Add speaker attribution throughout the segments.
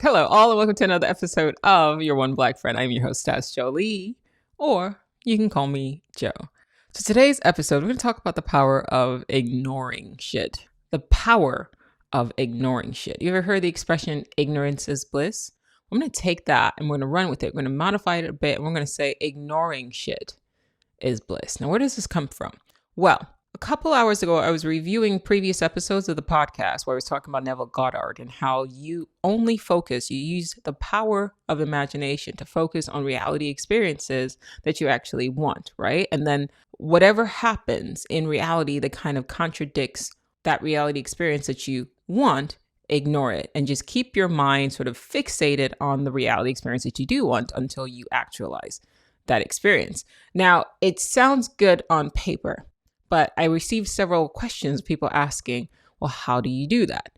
Speaker 1: Hello, all, and welcome to another episode of Your One Black Friend. I'm your hostess, Jolie, or you can call me Joe. So today's episode, we're going to talk about the power of ignoring shit. The power of ignoring shit. You ever heard the expression, ignorance is bliss? I'm going to take that and we're going to run with it. We're going to modify it a bit, and we're going to say ignoring shit is bliss. Now, where does this come from? Well, a couple hours ago, I was reviewing previous episodes of the podcast where I was talking about Neville Goddard and how you only focus, you use the power of imagination to focus on reality experiences that you actually want, right? And then whatever happens in reality that kind of contradicts that reality experience that you want, ignore it and just keep your mind sort of fixated on the reality experience that you do want until you actualize that experience. Now, it sounds good on paper. But I received several questions, people asking, well, how do you do that?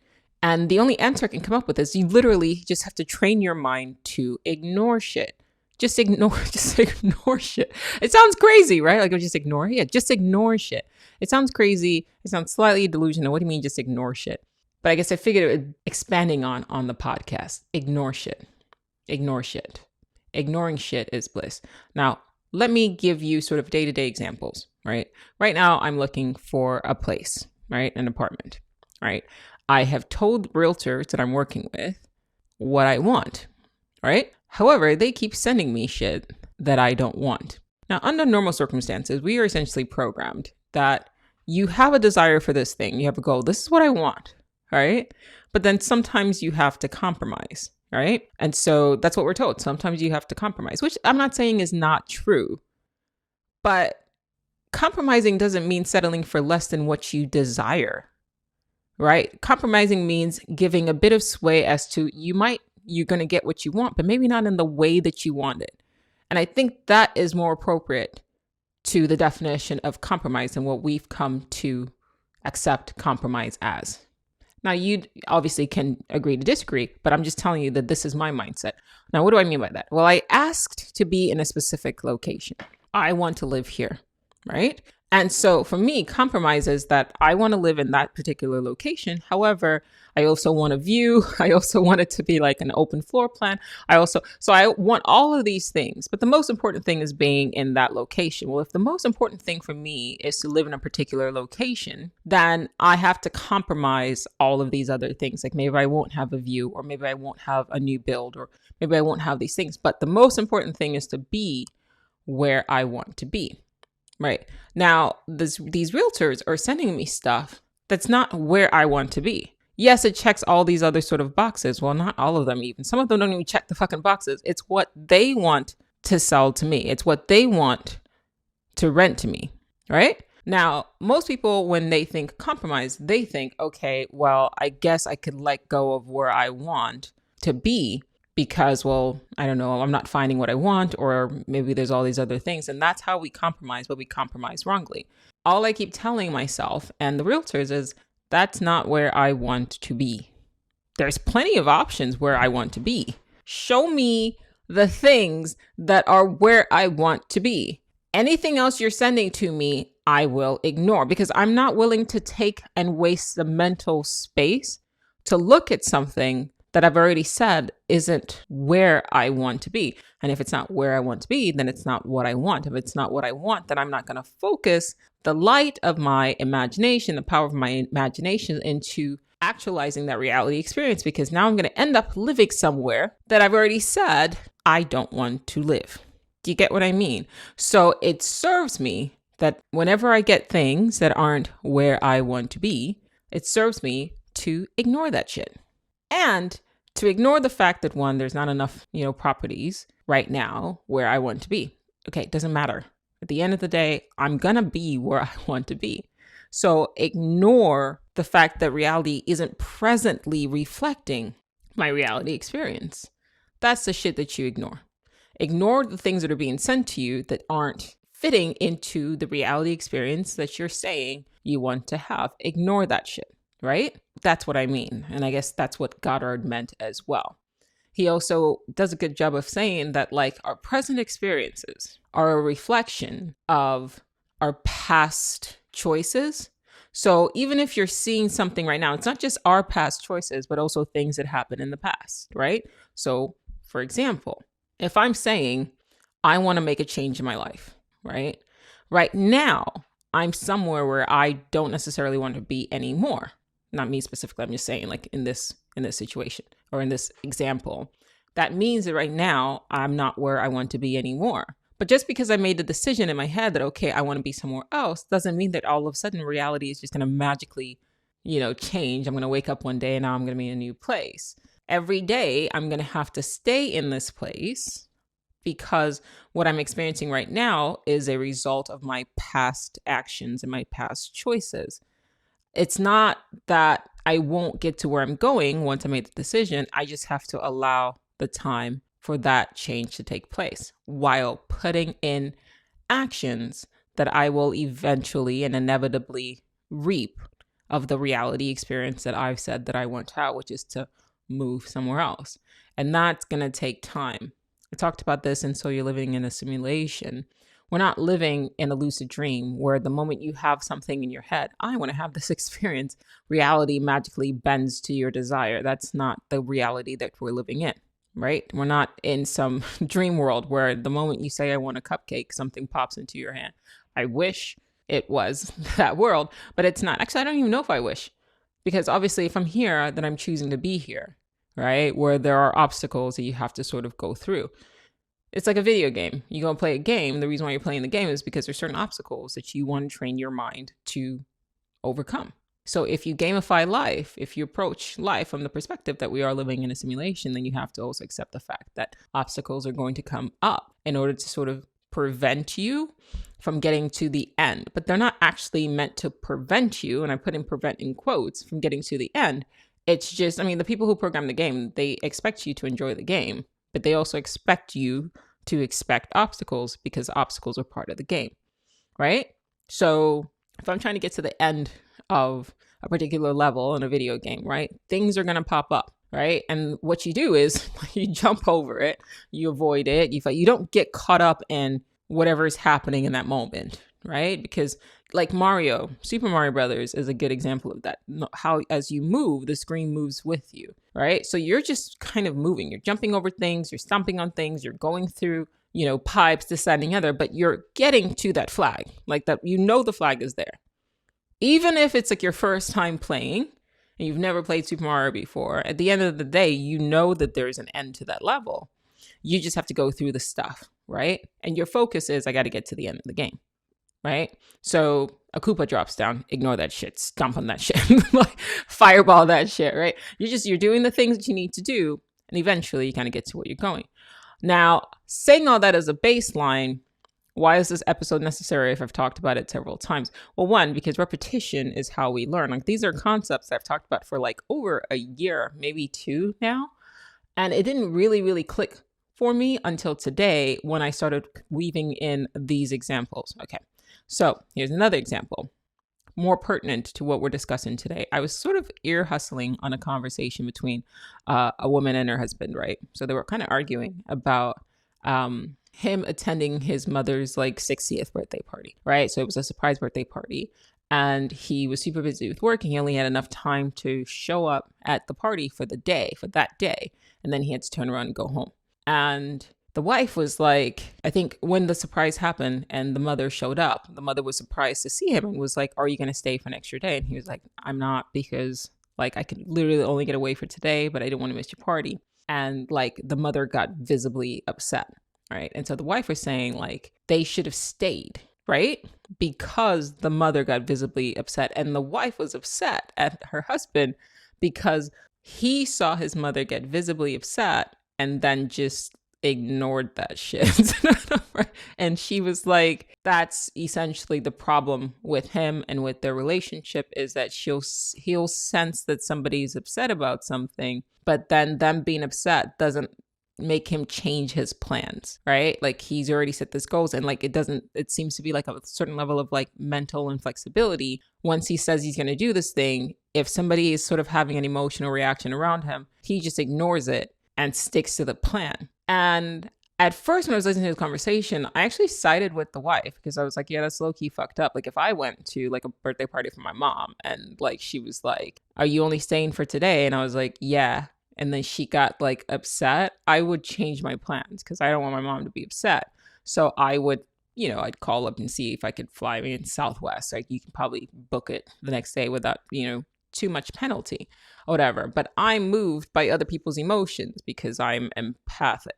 Speaker 1: And the only answer I can come up with is you literally just have to train your mind to ignore shit. Just ignore shit. It sounds crazy, right? Like, just ignore it? Yeah, just ignore shit. It sounds crazy. It sounds slightly delusional. What do you mean just ignore shit? But I guess I figured it would expanding on the podcast. Ignore shit. Ignore shit. Ignoring shit is bliss. Now, let me give you sort of day-to-day examples, right? Right now, I'm looking for a place, right? An apartment, right? I have told realtors that I'm working with what I want, right? However, they keep sending me shit that I don't want. Now, under normal circumstances, we are essentially programmed that you have a desire for this thing. You have a goal. This is what I want, right? But then sometimes you have to compromise. Right? And so that's what we're told. Sometimes you have to compromise, which I'm not saying is not true. But compromising doesn't mean settling for less than what you desire. Right? Compromising means giving a bit of sway as to you're going to get what you want, but maybe not in the way that you want it. And I think that is more appropriate to the definition of compromise and what we've come to accept compromise as. Now, you obviously can agree to disagree, but I'm just telling you that this is my mindset. Now, what do I mean by that? Well, I asked to be in a specific location. I want to live here, right? And so for me, compromise is that I want to live in that particular location. However, I also want a view. I also want it to be like an open floor plan. So I want all of these things, but the most important thing is being in that location. Well, if the most important thing for me is to live in a particular location, then I have to compromise all of these other things. Like maybe I won't have a view, or maybe I won't have a new build, or maybe I won't have these things. But the most important thing is to be where I want to be. Right. Now, these realtors are sending me stuff that's not where I want to be. Yes, it checks all these other sort of boxes. Well, not all of them even. Some of them don't even check the fucking boxes. It's what they want to sell to me. It's what they want to rent to me. Right? Now, most people, when they think compromise, they think, okay, well, I guess I could let go of where I want to be because, well, I don't know, I'm not finding what I want, or maybe there's all these other things. And that's how we compromise, but we compromise wrongly. All I keep telling myself and the realtors is that's not where I want to be. There's plenty of options where I want to be. Show me the things that are where I want to be. Anything else you're sending to me, I will ignore because I'm not willing to take and waste the mental space to look at something that I've already said isn't where I want to be. And if it's not where I want to be, then it's not what I want. If it's not what I want, then I'm not going to focus the light of my imagination, the power of my imagination into actualizing that reality experience, because now I'm going to end up living somewhere that I've already said I don't want to live. Do you get what I mean? So it serves me that whenever I get things that aren't where I want to be, it serves me to ignore that shit. And to ignore the fact that, one, there's not enough, properties right now where I want to be. Okay, it doesn't matter. At the end of the day, I'm going to be where I want to be. So ignore the fact that reality isn't presently reflecting my reality experience. That's the shit that you ignore. Ignore the things that are being sent to you that aren't fitting into the reality experience that you're saying you want to have. Ignore that shit. Right? That's what I mean. And I guess that's what Goddard meant as well. He also does a good job of saying that, like, our present experiences are a reflection of our past choices. So even if you're seeing something right now, it's not just our past choices, but also things that happened in the past, right? So for example, if I'm saying I want to make a change in my life, right? Right now, I'm somewhere where I don't necessarily want to be anymore. Not me specifically, I'm just saying like in this situation or in this example. That means that right now I'm not where I want to be anymore. But just because I made the decision in my head that, okay, I want to be somewhere else, doesn't mean that all of a sudden reality is just going to magically, change. I'm going to wake up one day and now I'm going to be in a new place. Every day I'm going to have to stay in this place because what I'm experiencing right now is a result of my past actions and my past choices. It's not that I won't get to where I'm going once I made the decision. I just have to allow the time for that change to take place while putting in actions that I will eventually and inevitably reap of the reality experience that I've said that I want to have, which is to move somewhere else. And that's going to take time. I talked about this in So You're Living in a Simulation. We're not living in a lucid dream where the moment you have something in your head, I want to have this experience, reality magically bends to your desire. That's not the reality that we're living in, right? We're not in some dream world where the moment you say, I want a cupcake, something pops into your hand. I wish it was that world, but it's not. Actually, I don't even know if I wish, because obviously if I'm here, then I'm choosing to be here, right? Where there are obstacles that you have to sort of go through. It's like a video game. You go and play a game. The reason why you're playing the game is because there's certain obstacles that you want to train your mind to overcome. So if you gamify life, if you approach life from the perspective that we are living in a simulation, then you have to also accept the fact that obstacles are going to come up in order to sort of prevent you from getting to the end. But they're not actually meant to prevent you, and I put in prevent in quotes, from getting to the end. It's just, the people who program the game, they expect you to enjoy the game, but they also expect you to expect obstacles because obstacles are part of the game, right? So if I'm trying to get to the end of a particular level in a video game, right, things are going to pop up, right? And what you do is you jump over it, you avoid it, you don't get caught up in whatever is happening in that moment, right? Because like Super Mario Brothers is a good example of that. How as you move, the screen moves with you, right? So you're just kind of moving. You're jumping over things, you're stomping on things, you're going through, pipes, this, that, and the other, but you're getting to that flag. Like that, the flag is there. Even if it's like your first time playing and you've never played Super Mario before, at the end of the day, you know that there's an end to that level. You just have to go through the stuff, right? And your focus is, I got to get to the end of the game. Right? So a Koopa drops down, ignore that shit, stomp on that shit, like fireball that shit, right? You're doing the things that you need to do, and eventually you kind of get to where you're going. Now, saying all that as a baseline, why is this episode necessary if I've talked about it several times? Well, one, because repetition is how we learn. Like these are concepts that I've talked about for like over a year, maybe 2 now. And it didn't really, really click for me until today when I started weaving in these examples. Okay. So here's another example, more pertinent to what we're discussing today. I was sort of ear hustling on a conversation between a woman and her husband, right? So they were kind of arguing about him attending his mother's like 60th birthday party, right? So it was a surprise birthday party and he was super busy with work and he only had enough time to show up at the party for that day. And then he had to turn around and go home. And the wife was like, I think when the surprise happened and the mother showed up, the mother was surprised to see him and was like, are you going to stay for an extra day? And he was like, I'm not, because like I could literally only get away for today, but I didn't want to miss your party. And like the mother got visibly upset, right? And so the wife was saying like they should have stayed, right? Because the mother got visibly upset and the wife was upset at her husband because he saw his mother get visibly upset and then just ignored that shit. And she was like, that's essentially the problem with him and with their relationship, is that he'll sense that somebody's upset about something, but then them being upset doesn't make him change his plans, right? Like he's already set this goals and like it seems to be like a certain level of like mental inflexibility. Once he says he's going to do this thing, if somebody is sort of having an emotional reaction around him, he just ignores it and sticks to the plan. And At first, when I was listening to the conversation, I actually sided with the wife because I was like, yeah, that's low key fucked up. Like, if I went to like a birthday party for my mom and like she was like, are you only staying for today? And I was like, yeah. And then she got like upset, I would change my plans because I don't want my mom to be upset. So I would, I'd call up and see if I could fly me in Southwest. Like, you can probably book it the next day without, too much penalty or whatever. But I'm moved by other people's emotions because I'm empathic,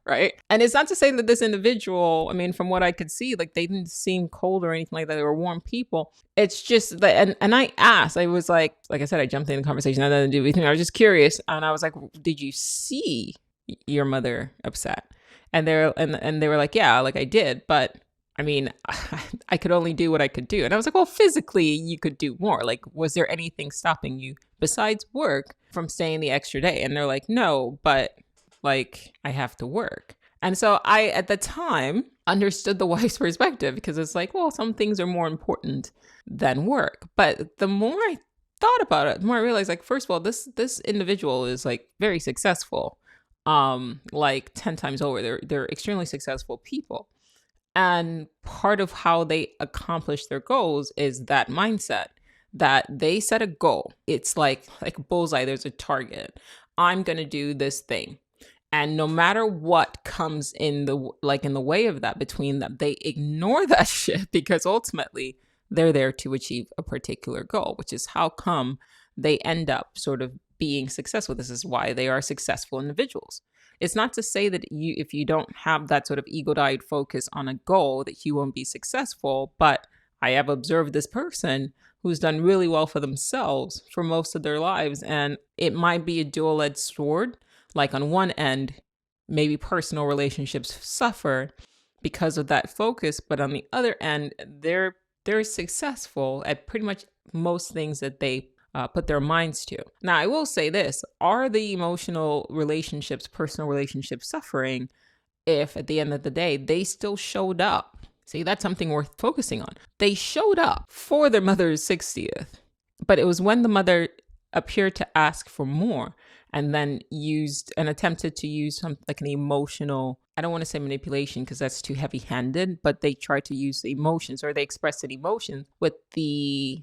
Speaker 1: right? And it's not to say that this individual, I mean, from what I could see, like they didn't seem cold or anything like that. They were warm people. It's just that, and I asked, I was like I said, I jumped in the conversation. I didn't do anything. I was just curious. And I was like, did you see your mother upset? And they were like, yeah, like I did. But I mean, I could only do what I could do. And I was like, well, physically, you could do more. Like, was there anything stopping you besides work from staying the extra day? And they're like, no, but like, I have to work. And so I, at the time, understood the wife's perspective because it's like, well, some things are more important than work. But the more I thought about it, the more I realized, like, first of all, this individual is like very successful, like 10 times over. They're extremely successful people. And part of how they accomplish their goals is that mindset that they set a goal. It's like bullseye, there's a target. I'm going to do this thing. And no matter what comes in the way of that between them, they ignore that shit because ultimately they're there to achieve a particular goal, which is how come they end up sort of being successful. This is why they are successful individuals. It's not to say that if you don't have that sort of ego-eyed focus on a goal, that you won't be successful. But I have observed this person who's done really well for themselves for most of their lives. And it might be a dual-edged sword. Like on one end, maybe personal relationships suffer because of that focus. But on the other end, they're successful at pretty much most things that they put their minds to. Now, I will say this, are the emotional relationships, personal relationships suffering if at the end of the day, they still showed up? See, that's something worth focusing on. They showed up for their mother's 60th, but it was when the mother appeared to ask for more and then attempted to use some like an emotional, I don't want to say manipulation because that's too heavy-handed, but they tried to use the emotions or they expressed an emotion with the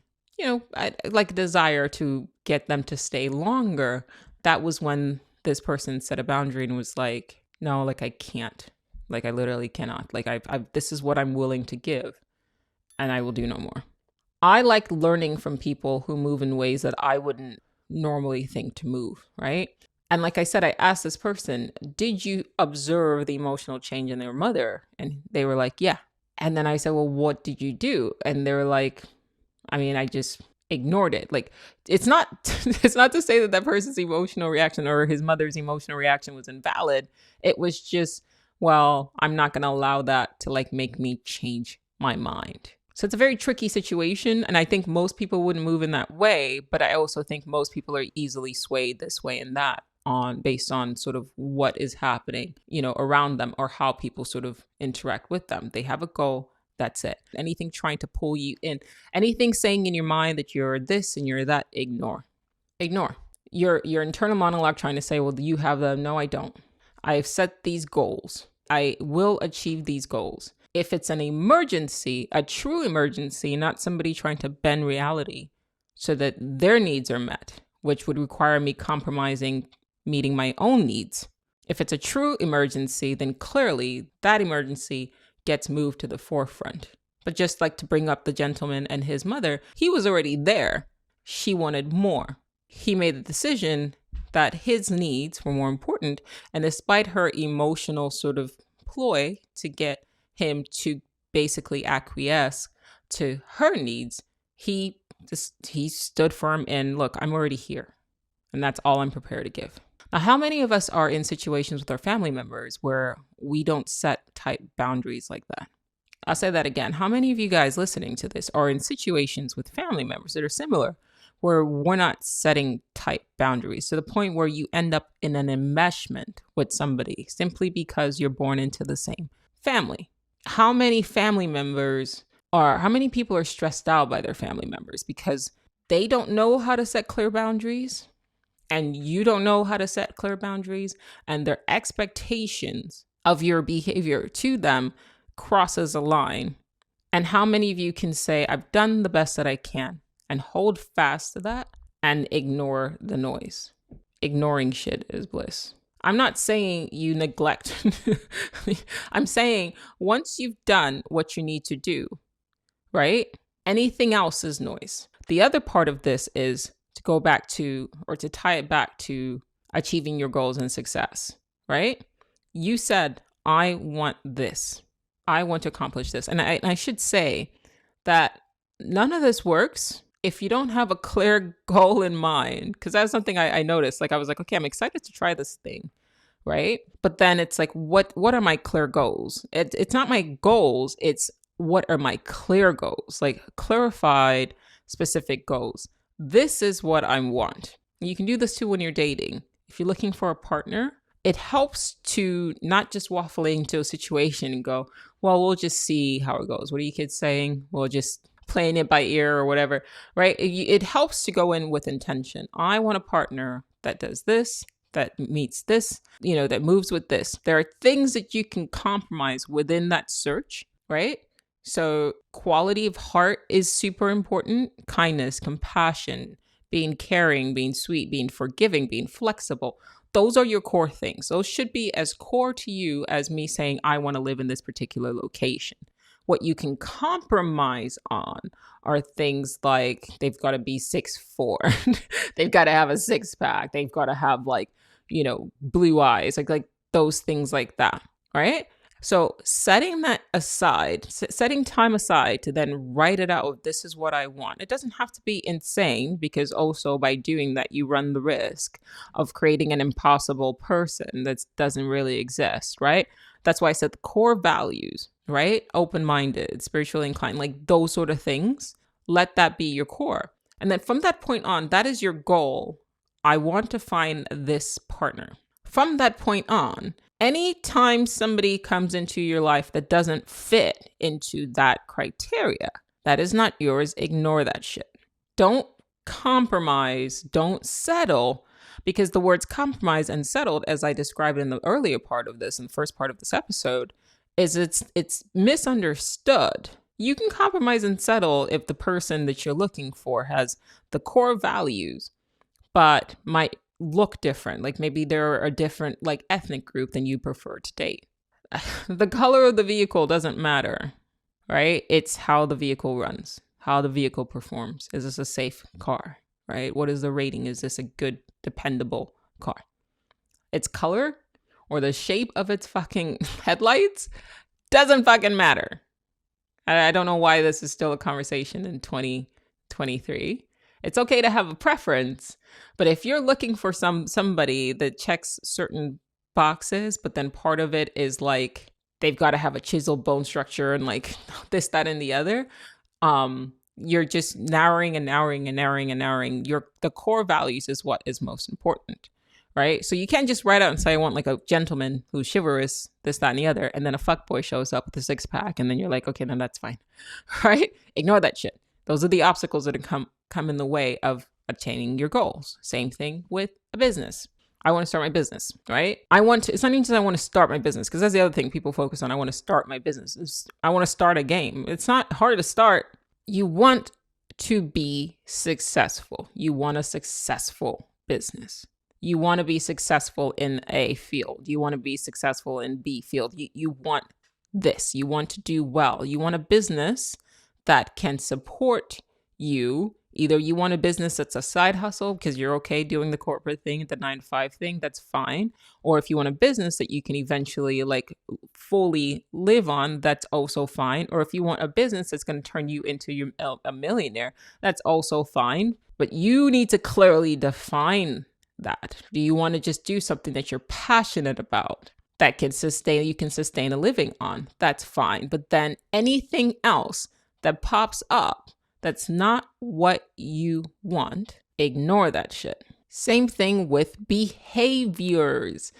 Speaker 1: like desire to get them to stay longer. That was when this person set a boundary and was like, no, like I can't, like I literally cannot, like this is what I'm willing to give and I will do no more. I like learning from people who move in ways that I wouldn't normally think to move, right? And like I said, I asked this person, did you observe the emotional change in their mother? And they were like, yeah. And then I said, well, what did you do? And they were like, I mean, I just ignored it. Like, it's not to say that person's emotional reaction or his mother's emotional reaction was invalid. It was just, well, I'm not going to allow that to like make me change my mind. So it's a very tricky situation. And I think most people wouldn't move in that way. But I also think most people are easily swayed this way and that based on sort of what is happening, around them or how people sort of interact with them. They have a goal. That's it. Anything trying to pull you in, anything saying in your mind that you're this and you're that, ignore. Your internal monologue trying to say, well, do you have them? No, I don't. I've set these goals. I will achieve these goals. If it's an emergency, a true emergency, not somebody trying to bend reality so that their needs are met, which would require me compromising meeting my own needs. If it's a true emergency, then clearly that emergency gets moved to the forefront. But just like to bring up the gentleman and his mother, he was already there. She wanted more. He made the decision that his needs were more important. And despite her emotional sort of ploy to get him to basically acquiesce to her needs, he stood firm in, look, I'm already here. And that's all I'm prepared to give. Now, how many of us are in situations with our family members where we don't set tight boundaries like that? I'll say that again. How many of you guys listening to this are in situations with family members that are similar, where we're not setting tight boundaries to the point where you end up in an enmeshment with somebody simply because you're born into the same family? How many people are stressed out by their family members because they don't know how to set clear boundaries? And you don't know how to set clear boundaries, and their expectations of your behavior to them crosses a line. And how many of you can say, I've done the best that I can, and hold fast to that and ignore the noise? Ignoring shit is bliss. I'm not saying you neglect. I'm saying once you've done what you need to do, right? Anything else is noise. The other part of this is to go back to, or to tie it back to, achieving your goals and success, right? You said, I want this. I want to accomplish this. And I should say that none of this works if you don't have a clear goal in mind. Because that's something I noticed. Like, I was like, okay, I'm excited to try this thing, right? But then it's like, what are my clear goals? It's not my goals. It's what are my clear goals? Like, clarified, specific goals. This is what I want. You can do this too when you're dating. If you're looking for a partner, it helps to not just waffle into a situation and go, well, we'll just see how it goes. What are you kids saying? We'll just playing it by ear or whatever, right? It helps to go in with intention. I want a partner that does this, that meets this, that moves with this. There are things that you can compromise within that search, right? So quality of heart is super important. Kindness, compassion, being caring, being sweet, being forgiving, being flexible. Those are your core things. Those should be as core to you as me saying, I want to live in this particular location. What you can compromise on are things like they've got to be 6'4". They've got to have a six pack. They've got to have blue eyes, like those things like that, right? So setting that aside, setting time aside to then write it out, this is what I want. It doesn't have to be insane, because also by doing that, you run the risk of creating an impossible person that doesn't really exist, right? That's why I said the core values, right? Open-minded, spiritually inclined, like those sort of things. Let that be your core. And then from that point on, that is your goal. I want to find this partner. From that point on, anytime somebody comes into your life that doesn't fit into that criteria, that is not yours. Ignore that shit. Don't compromise. Don't settle, because the words compromise and settled, as I described in the earlier part of this, in the first part of this episode, is it's misunderstood. You can compromise and settle if the person that you're looking for has the core values, but might look different. Like maybe they're a different ethnic group than you prefer to date. The color of the vehicle doesn't matter, right? It's how the vehicle runs, how the vehicle performs. Is this a safe car, right? What is the rating? Is this a good, dependable car? Its color or the shape of its fucking headlights doesn't fucking matter. I don't know why this is still a conversation in 2023. It's okay to have a preference, but if you're looking for somebody that checks certain boxes, but then part of it is like they've got to have a chiseled bone structure and like this, that, and the other, you're just narrowing and narrowing and narrowing and narrowing. The core values is what is most important, right? So you can't just write out and say, I want like a gentleman who's chivalrous, this, that, and the other, and then a fuckboy shows up with a six pack, and then you're like, okay, then that's fine, right? Ignore that shit. Those are the obstacles that come in the way of attaining your goals. Same thing with a business. I want to start my business, right? It's not even just I want to start my business, because that's the other thing people focus on. I want to start my business. I want to start a game. It's not hard to start. You want to be successful. You want a successful business. You want to be successful in A field. You want to be successful in B field. You want this. You want to do well. You want a business that can support you. Either you want a business that's a side hustle because you're okay doing the corporate thing, the 9-to-5 thing, that's fine. Or if you want a business that you can eventually fully live on, that's also fine. Or if you want a business that's going to turn you into a millionaire, that's also fine. But you need to clearly define that. Do you want to just do something that you're passionate about that you can sustain a living on? That's fine. But then anything else that pops up that's not what you want, ignore that shit. Same thing with behaviors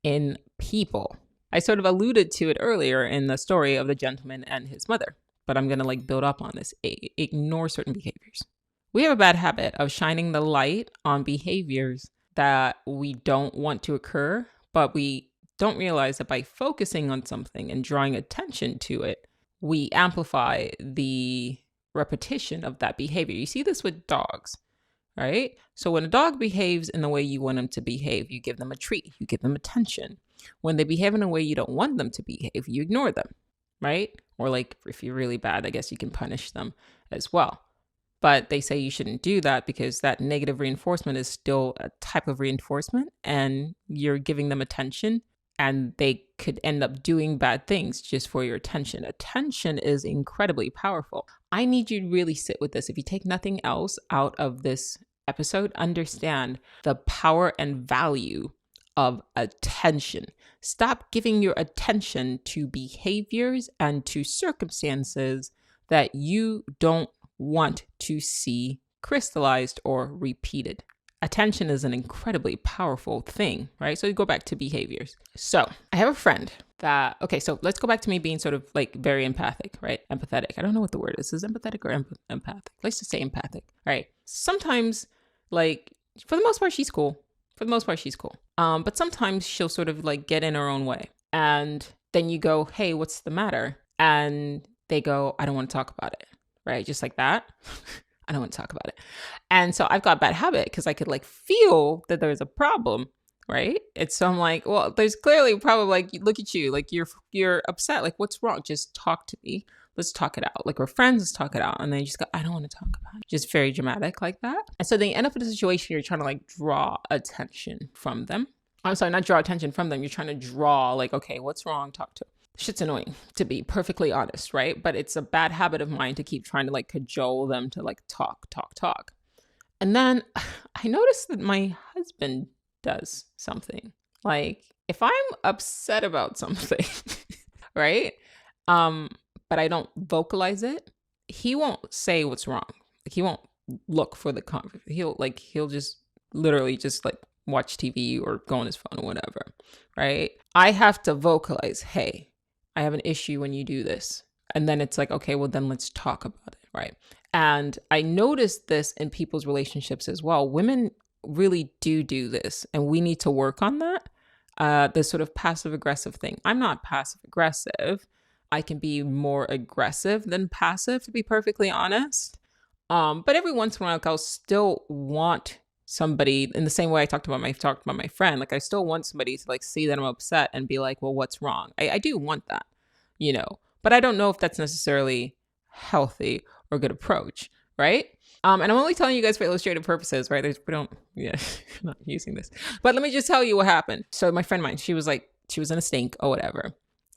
Speaker 1: in people. I sort of alluded to it earlier in the story of the gentleman and his mother, but I'm going to build up on this. Ignore certain behaviors. We have a bad habit of shining the light on behaviors that we don't want to occur, but we don't realize that by focusing on something and drawing attention to it, we amplify the repetition of that behavior. You see this with dogs, right? So when a dog behaves in the way you want them to behave, you give them a treat, you give them attention. When they behave in a way you don't want them to behave, you ignore them, right? Or like if you're really bad, I guess you can punish them as well. But they say you shouldn't do that because that negative reinforcement is still a type of reinforcement and you're giving them attention and they could end up doing bad things just for your attention. Attention is incredibly powerful. I need you to really sit with this. If you take nothing else out of this episode, understand the power and value of attention. Stop giving your attention to behaviors and to circumstances that you don't want to see crystallized or repeated. Attention is an incredibly powerful thing, right? So you go back to behaviors. So I have a friend that, okay, so let's go back to me being sort of like very empathic, right? Empathetic. I don't know what the word is. Is empathetic or empathic? Let's just say empathic, right? Sometimes, like, for the most part, she's cool. But sometimes she'll sort of like get in her own way. And then you go, hey, what's the matter? And they go, I don't want to talk about it. Right? Just like that. I don't want to talk about it. And so I've got a bad habit because I could like feel that there's a problem, right? And so I'm like, well, there's clearly a problem. Like, look at you, like you're upset. Like, what's wrong? Just talk to me. Let's talk it out. Like, we're friends, let's talk it out. And then you just go, I don't want to talk about it. Just very dramatic like that. And so then you end up in a situation you're trying to like draw attention from them. I'm sorry, not draw attention from them. You're trying to draw like, okay, what's wrong? Talk to them. Shit's annoying, to be perfectly honest, right? But it's a bad habit of mine to keep trying to like cajole them to like talk. And then I noticed that my husband does something. Like if I'm upset about something, right? But I don't vocalize it, he won't say what's wrong. Like he won't look for the he'll just literally just like watch TV or go on his phone or whatever, right? I have to vocalize, hey, I have an issue when you do this. And then it's like, okay, well then let's talk about it, right? And I noticed this in people's relationships as well. Women really do this, and we need to work on that. This sort of passive aggressive thing. I'm not passive aggressive. I can be more aggressive than passive, to be perfectly honest. But every once in a while, I'll still want somebody, in the same way I talked about my friend, like I still want somebody to like see that I'm upset and be like, well, what's wrong? I do want that, but I don't know if that's necessarily healthy or good approach, right? And I'm only telling you guys for illustrative purposes, right? I'm not using this, but let me just tell you what happened. So my friend of mine, she was in a stink or whatever.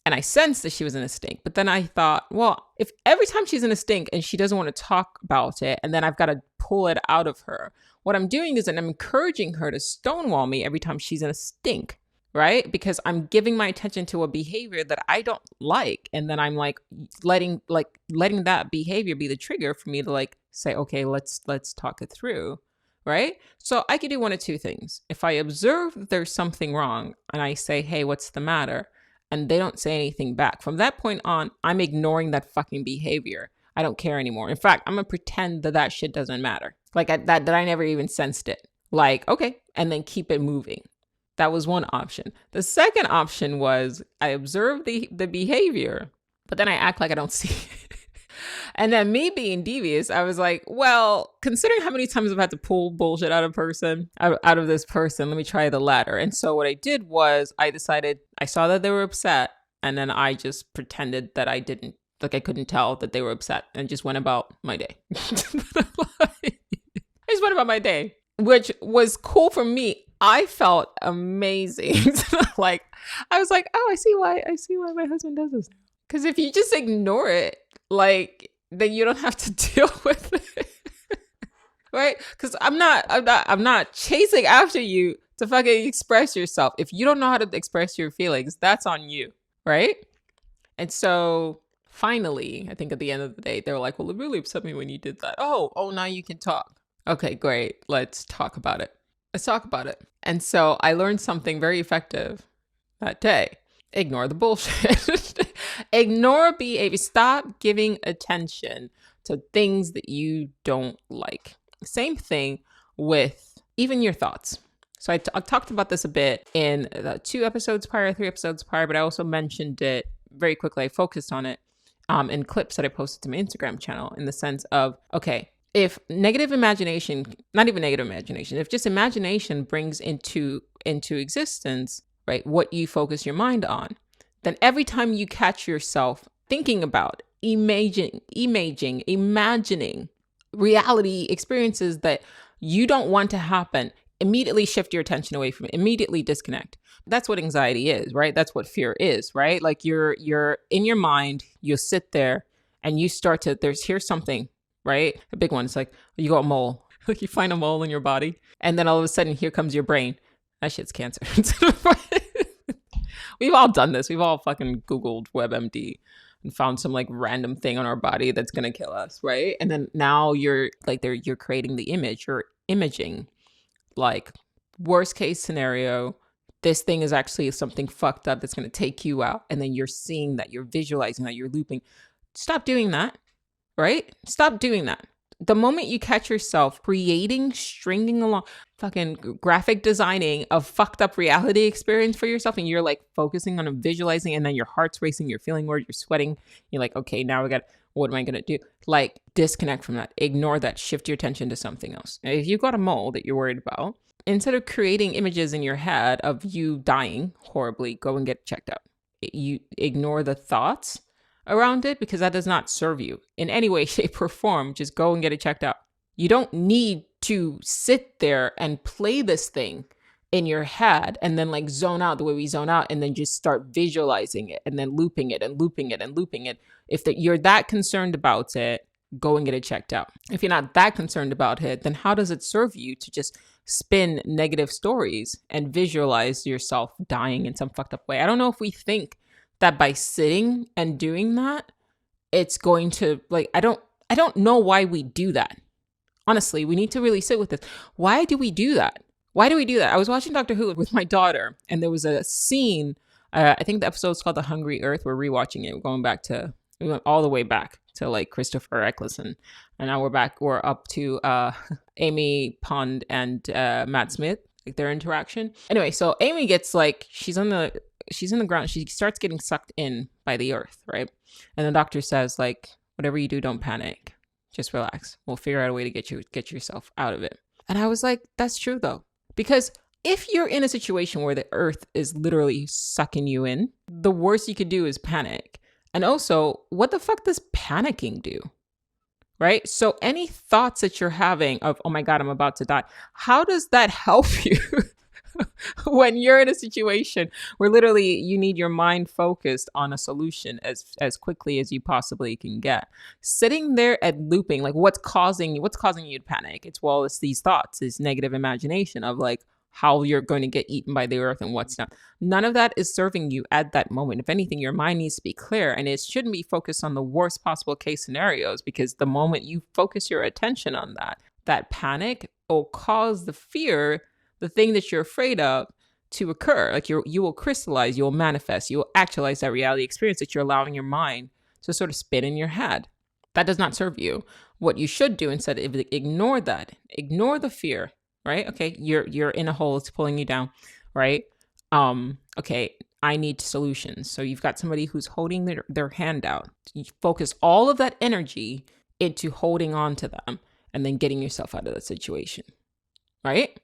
Speaker 1: And I sensed that she was in a stink. But then I thought, well, if every time she's in a stink and she doesn't want to talk about it, and then I've got to pull it out of her, what I'm doing is that I'm encouraging her to stonewall me every time she's in a stink, right? Because I'm giving my attention to a behavior that I don't like. And then I'm like letting that behavior be the trigger for me to like say, okay, let's talk it through, right? So I could do one of two things. If I observe that there's something wrong and I say, hey, what's the matter? And they don't say anything back. From that point on, I'm ignoring that fucking behavior. I don't care anymore. In fact, I'm gonna pretend that shit doesn't matter. Like that I never even sensed it. Like, okay, and then keep it moving. That was one option. The second option was I observe the behavior, but then I act like I don't see it. And then me being devious, I was like, well, considering how many times I've had to pull bullshit out of this person, let me try the latter. And so what I did was I decided, I saw that they were upset, and then I just pretended that I couldn't tell that they were upset and just went about my day. I just went about my day, which was cool for me. I felt amazing. Like, I was like, oh, I see why my husband does this. Because if you just ignore it, like, then you don't have to deal with it. Right? Because I'm not chasing after you to fucking express yourself. If you don't know how to express your feelings, that's on you. Right? And so finally, I think at the end of the day, they were like, well, it really upset me when you did that. Oh, now you can talk. Okay, great. Let's talk about it. And so I learned something very effective that day. Ignore the bullshit. Ignore behavior. Stop giving attention to things that you don't like. Same thing with even your thoughts. So I talked about this a bit in 2 episodes prior, 3 episodes prior, but I also mentioned it very quickly. I focused on it in clips that I posted to my Instagram channel, in the sense of, okay, if negative imagination, not even negative imagination, if just imagination brings into existence, right, what you focus your mind on, then every time you catch yourself thinking about, imagining reality experiences that you don't want to happen, immediately shift your attention away from it, immediately disconnect. That's what anxiety is, right? That's what fear is, right? Like you're in your mind, you'll sit there and you start to, here's something, right? A big one. It's like, you got a mole, like you find a mole in your body, and then all of a sudden here comes your brain. That shit's cancer. We've all done this. We've all fucking Googled WebMD and found some like random thing on our body that's going to kill us, right? And then now you're creating the image, you're imaging, like, worst case scenario, this thing is actually something fucked up that's going to take you out. And then you're seeing that, you're visualizing that, you're looping. Stop doing that, right? Stop doing that. The moment you catch yourself creating, stringing along, fucking graphic designing a fucked up reality experience for yourself, and you're like focusing on visualizing, and then your heart's racing, you're feeling weird, you're sweating, you're like, okay, now what am I going to do? Like, disconnect from that, ignore that, shift your attention to something else. If you've got a mole that you're worried about, instead of creating images in your head of you dying horribly, go and get checked out. You ignore the thoughts around it, because that does not serve you in any way, shape, or form. Just go and get it checked out. You don't need to sit there and play this thing in your head and then like zone out the way we zone out, and then just start visualizing it and then looping it and looping it and looping it. If you're that concerned about it, go and get it checked out. If you're not that concerned about it, then how does it serve you to just spin negative stories and visualize yourself dying in some fucked up way? I don't know if we think that by sitting and doing that, it's going to, like, I don't know why we do that. Honestly, we need to really sit with this. Why do we do that? I was watching Doctor Who with my daughter, and there was a scene, I think the episode's called The Hungry Earth. We're rewatching it. We went all the way back to like Christopher Eccleston. And now we're up to Amy Pond and Matt Smith, like their interaction. Anyway, so Amy gets like, she's in the ground. She starts getting sucked in by the earth, right? And the doctor says, like, whatever you do, don't panic. Just relax. We'll figure out a way to get yourself out of it. And I was like, that's true though. Because if you're in a situation where the earth is literally sucking you in, the worst you could do is panic. And also, what the fuck does panicking do? Right? So any thoughts that you're having of, oh my God, I'm about to die, how does that help you? When you're in a situation where literally you need your mind focused on a solution as quickly as you possibly can get, sitting there and looping, like what's causing you to panic? It's these thoughts, this negative imagination of like how you're going to get eaten by the earth and what's not. None of that is serving you at that moment. If anything, your mind needs to be clear, and it shouldn't be focused on the worst possible case scenarios, because the moment you focus your attention on that panic will cause the fear, the thing that you're afraid of, to occur. Like you will crystallize, you will manifest, you will actualize that reality experience that you're allowing your mind to sort of spin in your head. That does not serve you. What you should do instead is ignore that. Ignore the fear, right? Okay, you're in a hole, it's pulling you down, right? Okay, I need solutions. So you've got somebody who's holding their hand out. You focus all of that energy into holding on to them and then getting yourself out of that situation, right?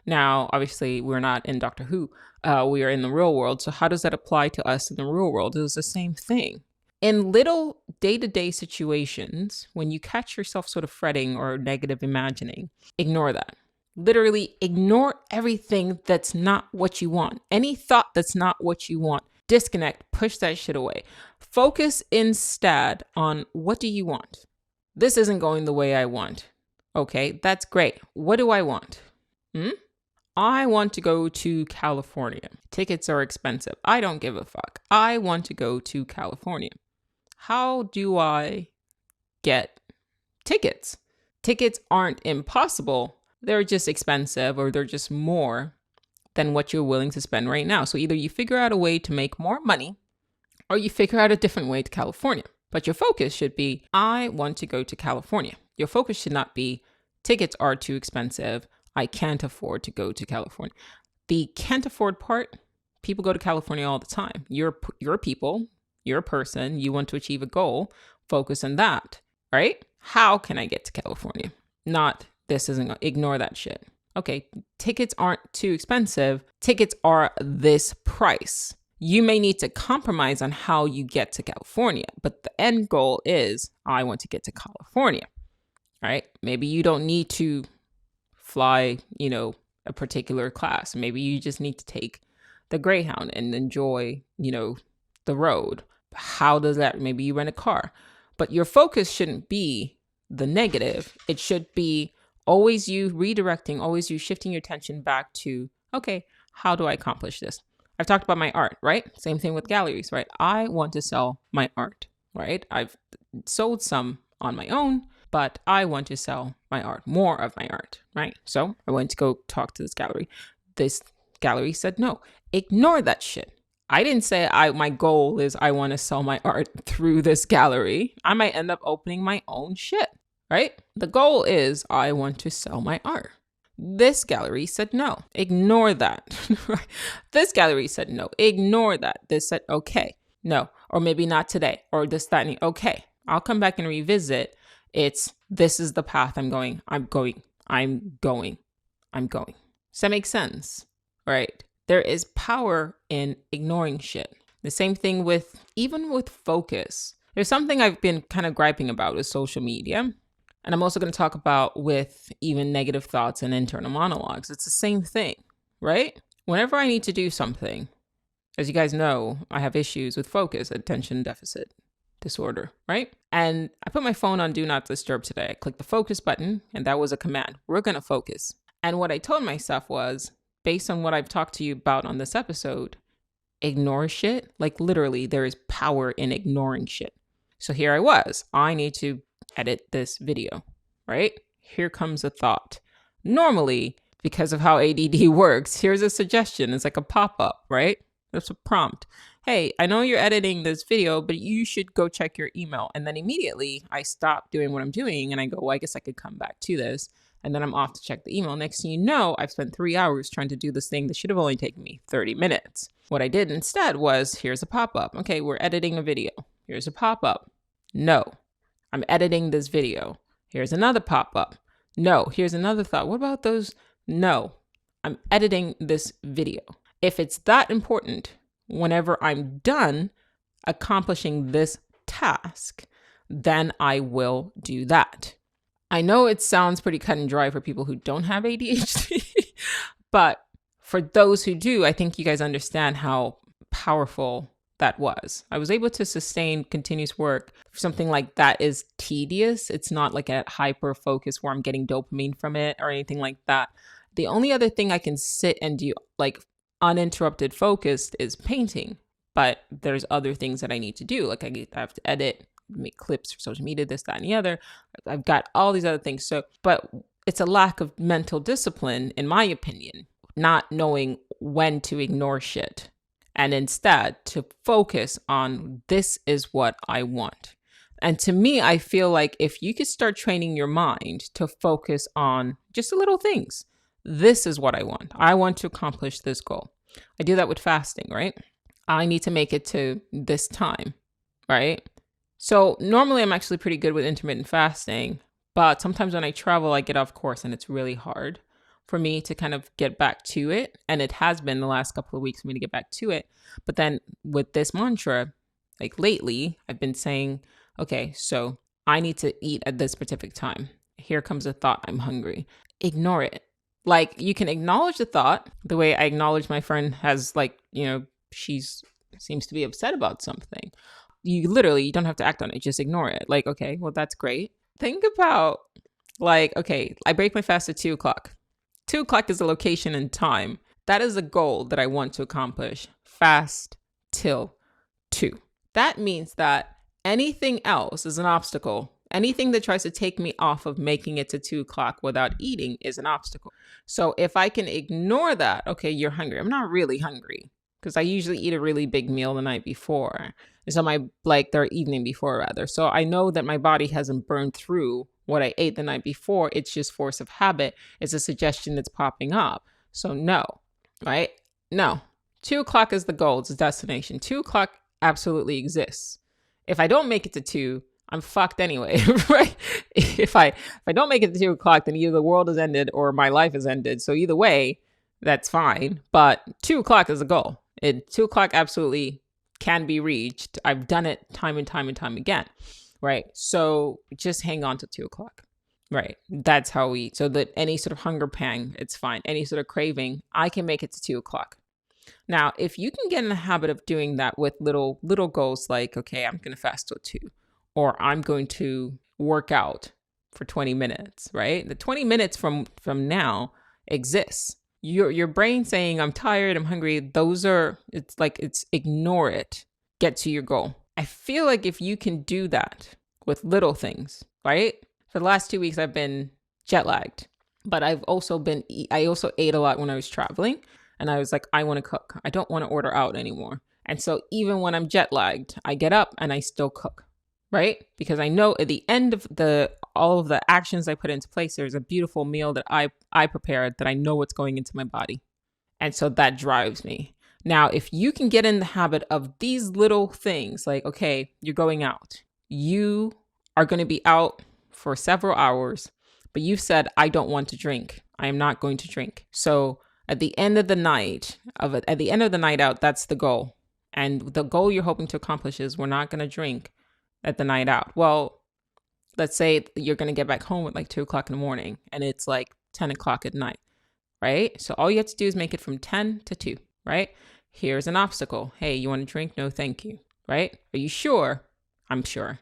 Speaker 1: Now, obviously, we're not in Doctor Who. We are in the real world. So how does that apply to us in the real world? It's the same thing. In little day-to-day situations, when you catch yourself sort of fretting or negative imagining, ignore that. Literally ignore everything that's not what you want. Any thought that's not what you want. Disconnect, push that shit away. Focus instead on, what do you want? This isn't going the way I want. Okay, that's great. What do I want? I want to go to California. Tickets are expensive. I don't give a fuck. I want to go to California. How do I get tickets? Tickets aren't impossible. They're just expensive, or they're just more than what you're willing to spend right now. So either you figure out a way to make more money, or you figure out a different way to California. But your focus should be, I want to go to California. Your focus should not be, tickets are too expensive. I can't afford to go to California. The can't afford part, people go to California all the time. You're a people, you're a person, you want to achieve a goal, focus on that, right? How can I get to California? Not this isn't, ignore that shit. Okay, tickets aren't too expensive. Tickets are this price. You may need to compromise on how you get to California, but the end goal is I want to get to California, right? Maybe you don't need to fly, a particular class. Maybe you just need to take the Greyhound and enjoy, the road. How does that? Maybe you rent a car, but your focus shouldn't be the negative. It should be always you redirecting, always you shifting your attention back to, okay, how do I accomplish this? I've talked about my art, right? Same thing with galleries, right? I want to sell my art, right? I've sold some on my own, but I want to sell my art, more of my art, right? So I went to go talk to this gallery. This gallery said, no, ignore that shit. I didn't say my goal is I want to sell my art through this gallery. I might end up opening my own shit, right? The goal is I want to sell my art. This gallery said no, ignore that. This gallery said no, ignore that. This said, okay, no, or maybe not today, or this, that, and okay, I'll come back and revisit. This is the path I'm going. Does that make sense? Right? There is power in ignoring shit. The same thing even with focus. There's something I've been kind of griping about with social media. And I'm also going to talk about with even negative thoughts and internal monologues. It's the same thing, right? Whenever I need to do something, as you guys know, I have issues with focus, attention deficit disorder, right? And I put my phone on Do Not Disturb today. I clicked the focus button, and that was a command. We're going to focus. And what I told myself was, based on what I've talked to you about on this episode, ignore shit. Like literally, there is power in ignoring shit. So here I was. I need to edit this video, right? Here comes a thought. Normally, because of how ADD works, here's a suggestion. It's like a pop-up, right? That's a prompt. Hey, I know you're editing this video, but you should go check your email. And then immediately I stop doing what I'm doing and I go, well, I guess I could come back to this. And then I'm off to check the email. Next thing you know, I've spent 3 hours trying to do this thing that should have only taken me 30 minutes. What I did instead was, here's a pop-up. Okay, we're editing a video. Here's a pop-up. No, I'm editing this video. Here's another pop-up. No, here's another thought. What about those? No, I'm editing this video. If it's that important, whenever I'm done accomplishing this task, then I will do that. I know it sounds pretty cut and dry for people who don't have ADHD, but for those who do, I think you guys understand how powerful that was. I was able to sustain continuous work. Something like that is tedious. It's not like a hyper focus where I'm getting dopamine from it or anything like that. The only other thing I can sit and do like uninterrupted focused is painting, but there's other things that I need to do. Like I have to edit, make clips for social media, this, that, and the other. I've got all these other things. So, but it's a lack of mental discipline, in my opinion, not knowing when to ignore shit and instead to focus on this is what I want. And to me, I feel like if you could start training your mind to focus on just the little things, this is what I want. I want to accomplish this goal. I do that with fasting, right? I need to make it to this time, right? So normally I'm actually pretty good with intermittent fasting, but sometimes when I travel, I get off course and it's really hard for me to kind of get back to it. And it has been the last couple of weeks for me to get back to it. But then with this mantra, like lately, I've been saying, okay, so I need to eat at this specific time. Here comes a thought, I'm hungry. Ignore it. Like you can acknowledge the thought the way I acknowledge my friend has she's seems to be upset about something. You don't have to act on it. Just ignore it. Like, okay, well, that's great. Think about okay, I break my fast at 2:00. 2:00 is a location and time. That is a goal that I want to accomplish. Fast till 2. That means that anything else is an obstacle. Anything that tries to take me off of making it to 2:00 without eating is an obstacle. So if I can ignore that, okay, you're hungry. I'm not really hungry because I usually eat a really big meal the night before. So the evening before rather. So I know that my body hasn't burned through what I ate the night before. It's just force of habit. It's a suggestion that's popping up. So no, right? No. 2:00 is the goal. It's a destination. 2:00 absolutely exists. If I don't make it to 2, I'm fucked anyway, right? If I don't make it to 2:00, then either the world has ended or my life has ended. So either way, that's fine. But 2:00 is a goal. 2:00 absolutely can be reached. I've done it time and time and time again, right? So just hang on to 2:00, right? That's how so that any sort of hunger pang, it's fine. Any sort of craving, I can make it to 2:00. Now, if you can get in the habit of doing that with little goals like, okay, I'm going to fast till 2, or I'm going to work out for 20 minutes, right? The 20 minutes from now exists. Your brain saying, I'm tired, I'm hungry, it's ignore it, get to your goal. I feel like if you can do that with little things, right? For the last 2 weeks, I've been jet lagged, but I also ate a lot when I was traveling, and I was like, I want to cook. I don't want to order out anymore. And so even when I'm jet lagged, I get up and I still cook, right? Because I know at the end of all of the actions I put into place, there's a beautiful meal that I prepared that I know what's going into my body. And so that drives me. Now, if you can get in the habit of these little things, like, okay, you're going out. You are going to be out for several hours, but you've said, I don't want to drink. I am not going to drink. So at the end of the night out, that's the goal. And the goal you're hoping to accomplish is we're not going to drink at the night out. Well, let's say you're going to get back home at like 2:00 in the morning and it's like 10 o'clock at night, right? So all you have to do is make it from 10 to 2, right? Here's an obstacle. Hey, you want to drink? No, thank you, right? Are you sure? I'm sure.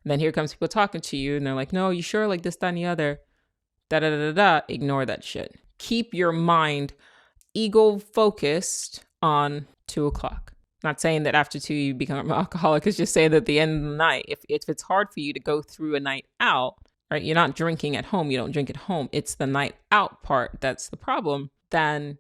Speaker 1: And then here comes people talking to you and they're like, no, you sure? Like this, that, and the other. Da-da-da-da-da. Ignore that shit. Keep your mind ego focused on 2:00. Not saying that after 2 you become an alcoholic. It's just saying that at the end of the night, if it's hard for you to go through a night out, right? You're not drinking at home. You don't drink at home. It's the night out part that's the problem. Then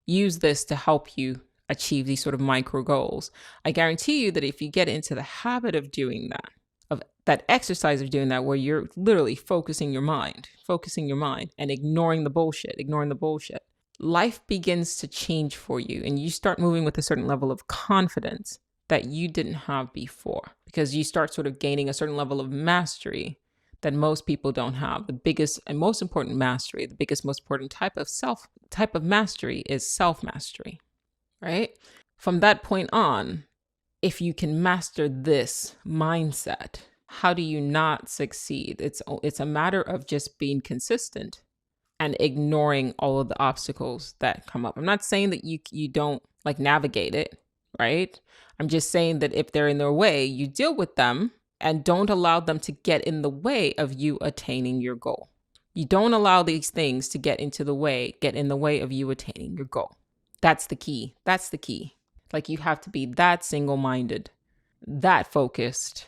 Speaker 1: use this to help you achieve these sort of micro goals. I guarantee you that if you get into the habit of doing that, of that exercise of doing that, where you're literally focusing your mind and ignoring the bullshit, life begins to change for you and you start moving with a certain level of confidence that you didn't have before, because you start sort of gaining a certain level of mastery that most people don't have. The biggest and most important mastery, the biggest, most important type of mastery is self-mastery, right? From that point on, if you can master this mindset, how do you not succeed? It's a matter of just being consistent and ignoring all of the obstacles that come up. I'm not saying that you don't like navigate it, right? I'm just saying that if they're in their way, you deal with them and don't allow them to get in the way of you attaining your goal. You don't allow these things to get in the way of you attaining your goal. That's the key. Like you have to be that single-minded, that focused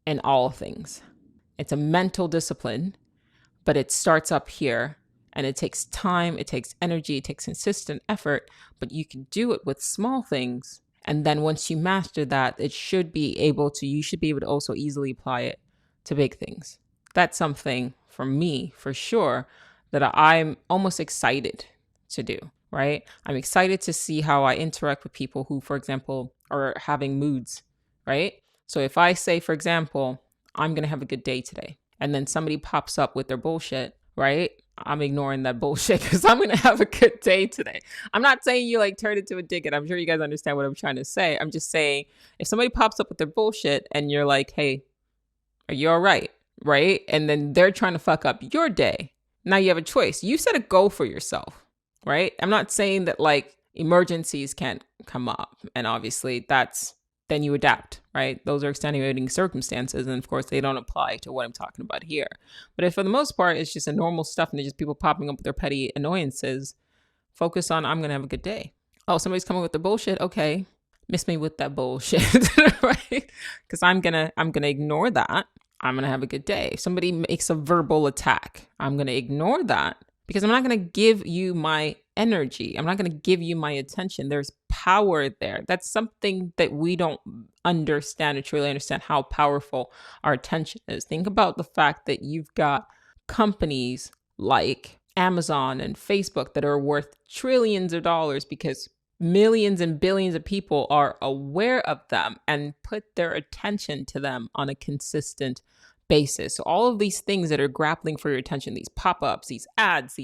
Speaker 1: in all things. It's a mental discipline, but it starts up here. And it takes time, it takes energy, it takes consistent effort, but you can do it with small things. And then once you master that, you should be able to also easily apply it to big things. That's something for me, for sure, that I'm almost excited to do, right? I'm excited to see how I interact with people who, for example, are having moods, right? So if I say, for example, I'm going to have a good day today, and then somebody pops up with their bullshit, right? I'm ignoring that bullshit because I'm going to have a good day today. I'm not saying you like turn into a dickhead. I'm sure you guys understand what I'm trying to say. I'm just saying if somebody pops up with their bullshit and you're like, hey, are you all right? Right? And then they're trying to fuck up your day. Now you have a choice. You set a goal for yourself, right? I'm not saying that like emergencies can't come up. And obviously then you adapt, right? Those are extenuating circumstances. And of course, they don't apply to what I'm talking about here. But if for the most part, it's just a normal stuff and it's just people popping up with their petty annoyances, focus on, I'm going to have a good day. Oh, somebody's coming with the bullshit. Okay. Miss me with that bullshit, right? Because I'm going to ignore that. I'm going to have a good day. If somebody makes a verbal attack, I'm going to ignore that because I'm not going to give you my energy. I'm not going to give you my attention. There's power there. That's something that we don't understand or truly understand how powerful our attention is. Think about the fact that you've got companies like Amazon and Facebook that are worth trillions of dollars because millions and billions of people are aware of them and put their attention to them on a consistent basis. So all of these things that are grappling for your attention, these pop-ups, these ads,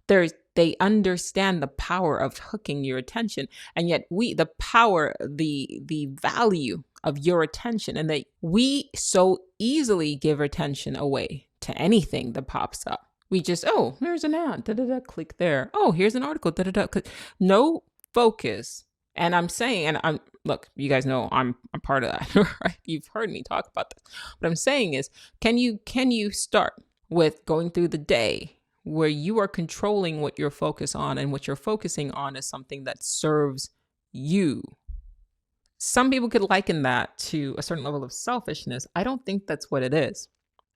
Speaker 1: they understand the power of hooking your attention. And yet the value of your attention, and that we so easily give attention away to anything that pops up. We just, oh, here's an ad, click there. Oh, here's an article, click. No focus. And I'm saying, look, you guys know I'm part of that, right? You've heard me talk about that. What I'm saying is, can you start with going through the day where you are controlling what you're focused on, and what you're focusing on is something that serves you? Some people could liken that to a certain level of selfishness. I don't think that's what it is.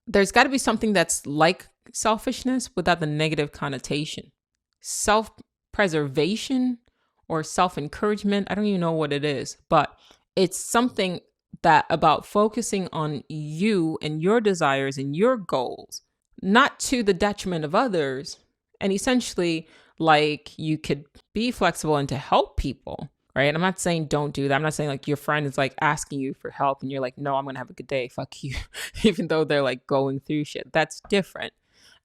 Speaker 1: There's got to be something that's like selfishness without the negative connotation. Self-preservation or self-encouragement, I don't even know what it is, but it's something that about focusing on you and your desires and your goals, not to the detriment of others. And essentially, like, you could be flexible and to help people, right? I'm not saying don't do that. I'm not saying like your friend is like asking you for help and you're like, no, I'm going to have a good day. Fuck you. Even though they're like going through shit. That's different.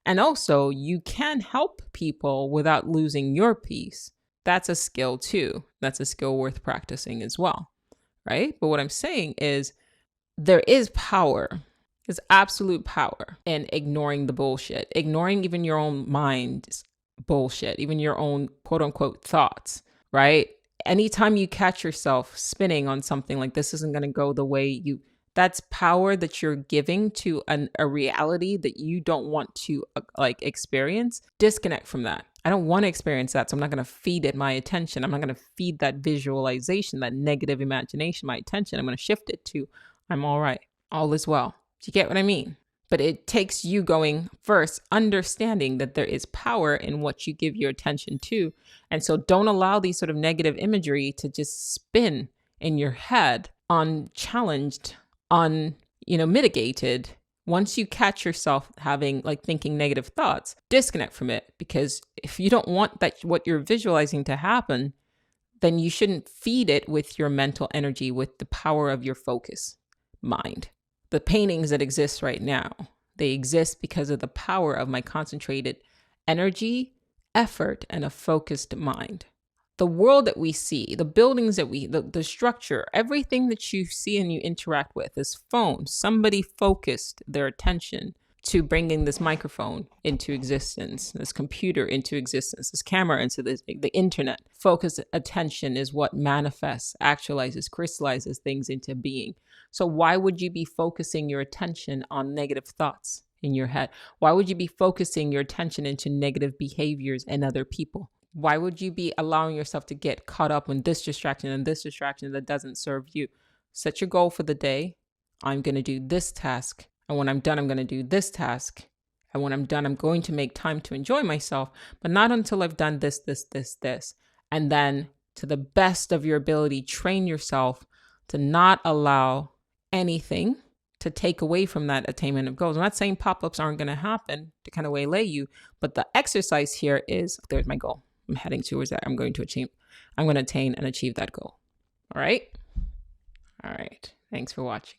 Speaker 1: And also, you can help people without losing your peace. That's a skill too. That's a skill worth practicing as well, right? But what I'm saying is there is power. There's absolute power in ignoring the bullshit, ignoring even your own mind's bullshit, even your own quote unquote thoughts, right? Anytime you catch yourself spinning on something like this isn't going to go the way that's power that you're giving to a reality that you don't want to experience. Disconnect from that. I don't want to experience that, so I'm not going to feed it my attention. I'm not going to feed that visualization, that negative imagination, my attention. I'm going to shift it to, I'm all right. All is well. Do you get what I mean? But it takes you going first, understanding that there is power in what you give your attention to. And so don't allow these sort of negative imagery to just spin in your head unchallenged, mitigated. Once you catch yourself having thinking negative thoughts, disconnect from it, because if you don't want that, what you're visualizing to happen, then you shouldn't feed it with your mental energy, with the power of your focus mind. The paintings that exist right now, they exist because of the power of my concentrated energy, effort, and a focused mind. The world that we see, the buildings that the structure, everything that you see and you interact with, this phone, somebody focused their attention to bringing this microphone into existence, this computer into existence, this camera into the internet. Focused attention is what manifests, actualizes, crystallizes things into being. So why would you be focusing your attention on negative thoughts in your head? Why would you be focusing your attention into negative behaviors in other people? Why would you be allowing yourself to get caught up in this distraction and this distraction that doesn't serve you? Set your goal for the day. I'm going to do this task. And when I'm done, I'm going to do this task. And when I'm done, I'm going to make time to enjoy myself, but not until I've done this. And then, to the best of your ability, train yourself to not allow anything to take away from that attainment of goals. I'm not saying pop-ups aren't going to happen to kind of waylay you, but the exercise here is, there's my goal. I'm heading towards that. I'm going to attain and achieve that goal. All right. Thanks for watching.